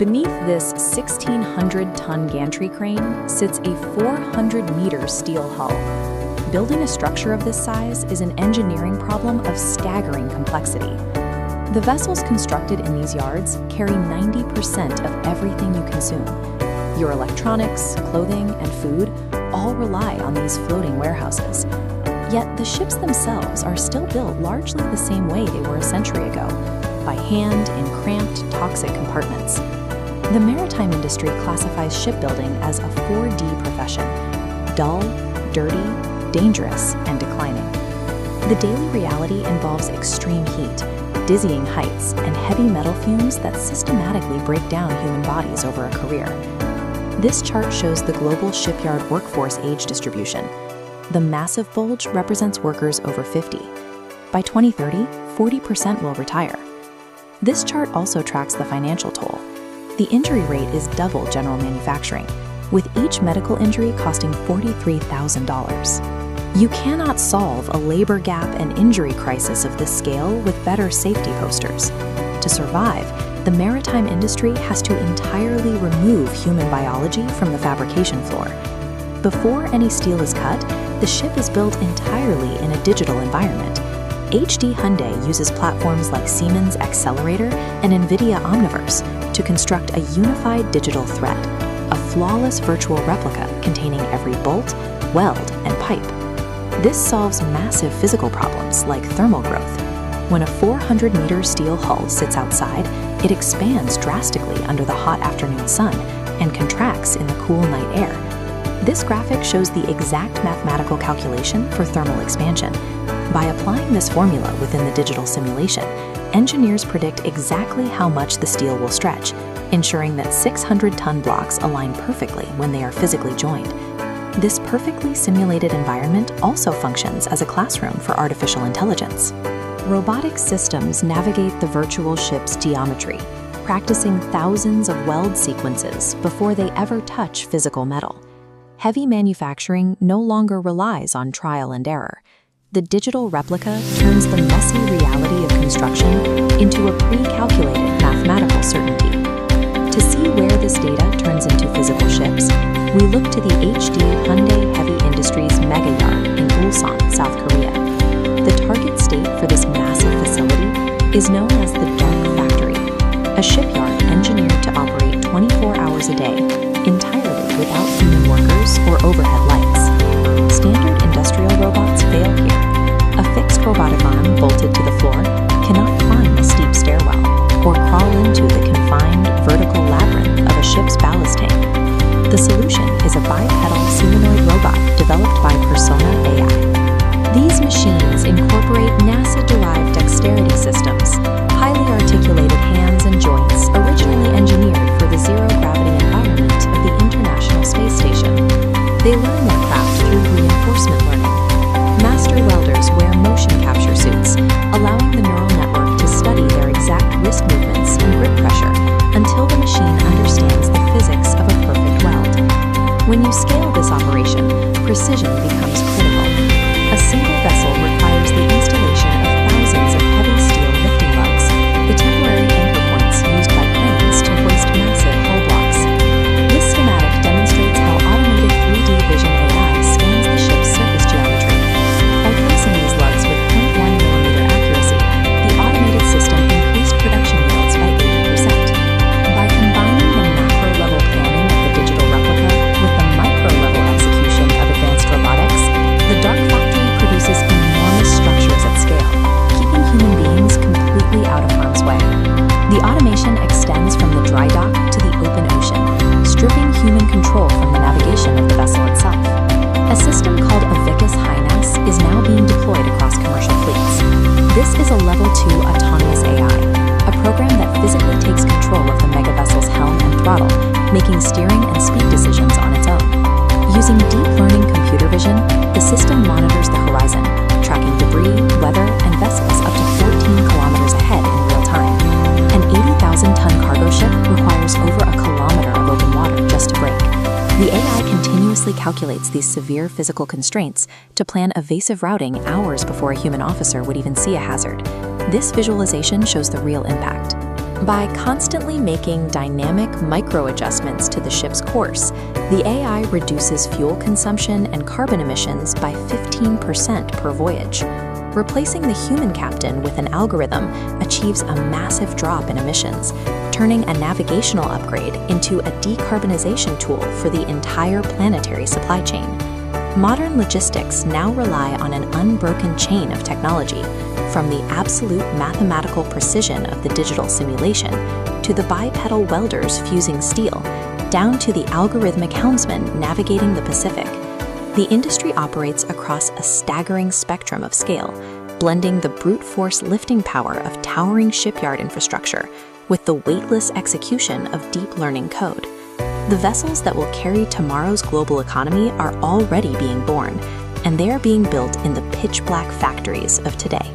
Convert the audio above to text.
Beneath this 1,600-ton gantry crane sits a 400-meter steel hull. Building a structure of this size is an engineering problem of staggering complexity. The vessels constructed in these yards carry 90% of everything you consume. Your electronics, clothing, and food all rely on these floating warehouses. Yet the ships themselves are still built largely the same way they were a century ago, by hand in cramped, toxic compartments. The maritime industry classifies shipbuilding as a 4D profession: dull, dirty, dangerous, and declining. The daily reality involves extreme heat, dizzying heights, and heavy metal fumes that systematically break down human bodies over a career. This chart shows the global shipyard workforce age distribution. The massive bulge represents workers over 50. By 2030, 40% will retire. This chart also tracks the financial toll. The injury rate is double general manufacturing, with each medical injury costing $43,000. You cannot solve a labor gap and injury crisis of this scale with better safety posters. To survive, the maritime industry has to entirely remove human biology from the fabrication floor. Before any steel is cut, the ship is built entirely in a digital environment. Hyundai uses platforms like Siemens Accelerator and NVIDIA Omniverse to construct a unified digital thread, a flawless virtual replica containing every bolt, weld, and pipe. This solves massive physical problems like thermal growth. When a 400-meter steel hull sits outside, it expands drastically under the hot afternoon sun and contracts in the cool night air. This graphic shows the exact mathematical calculation for thermal expansion. By applying this formula within the digital simulation, engineers predict exactly how much the steel will stretch, ensuring that 600-ton blocks align perfectly when they are physically joined. This perfectly simulated environment also functions as a classroom for artificial intelligence. Robotic systems navigate the virtual ship's geometry, practicing thousands of weld sequences before they ever touch physical metal. Heavy manufacturing no longer relies on trial and error. The digital replica turns the messy reality of construction into a pre-calculated mathematical certainty. To see where this data turns into physical ships, we look to the Hyundai Heavy Industries mega yard in Ulsan, South Korea. The target state for this massive facility is known as the Dark Factory, a shipyard engineered to operate 24 hours a day, entirely without human workers or overhead lights. Standard industrial robots fail here. A fixed robotic arm bolted to the floor cannot climb a steep stairwell or crawl into the confined vertical labyrinth of a ship's ballast tank. The solution is a bipedal humanoid robot developed by Persona AI. These machines incorporate NASA-derived dexterity systems, highly articulated hands and joints originally engineered for the zero-gravity environment of the International Space Station. They learn their craft through reinforcement learning. Master welders wear motion capture suits, allowing the neural network to study their exact wrist movements and grip pressure until the machine understands the physics of a perfect weld. When you scale this operation, precision becomes critical. A single vessel requires the installation of thousands of heavy steel lifting lugs, the temporary anchor points used by cranes to hoist massive hull blocks. This schematic demonstrates how automated 3D vision AI scans the ship's surface geometry. By placing these lugs with 0.1 mm accuracy, the automated system increased production yields by 80%. By combining the macro-level planning of the digital replica with the micro-level execution of advanced robotics, the Dark Factory produces enormous structures at scale, keeping human beings completely out of harm's way. The automation extends from the dry dock to the open ocean, stripping human control from the navigation of the vessel itself. A system called Avicus Hynas is now being deployed across commercial fleets. This is a Level 2 autonomous AI, a program that physically takes control of the mega vessel's helm and throttle, making steering and speed decisions on its own. Using deep learning computer vision, the system monitors the horizon, tracking debris, weather, and vessels up to 14 kilometers ahead in real time. An 80,000-ton cargo ship requires over a kilometer of open water just to brake. The AI continuously calculates these severe physical constraints to plan evasive routing hours before a human officer would even see a hazard. This visualization shows the real impact. By constantly making dynamic micro-adjustments to the ship's course, the AI reduces fuel consumption and carbon emissions by 15% per voyage. Replacing the human captain with an algorithm achieves a massive drop in emissions, turning a navigational upgrade into a decarbonization tool for the entire planetary supply chain. Modern logistics now rely on an unbroken chain of technology, from the absolute mathematical precision of the digital simulation to the bipedal welders fusing steel, down to the algorithmic helmsman navigating the Pacific. The industry operates across a staggering spectrum of scale, blending the brute force lifting power of towering shipyard infrastructure with the weightless execution of deep learning code. The vessels that will carry tomorrow's global economy are already being born, and they are being built in the pitch-black factories of today.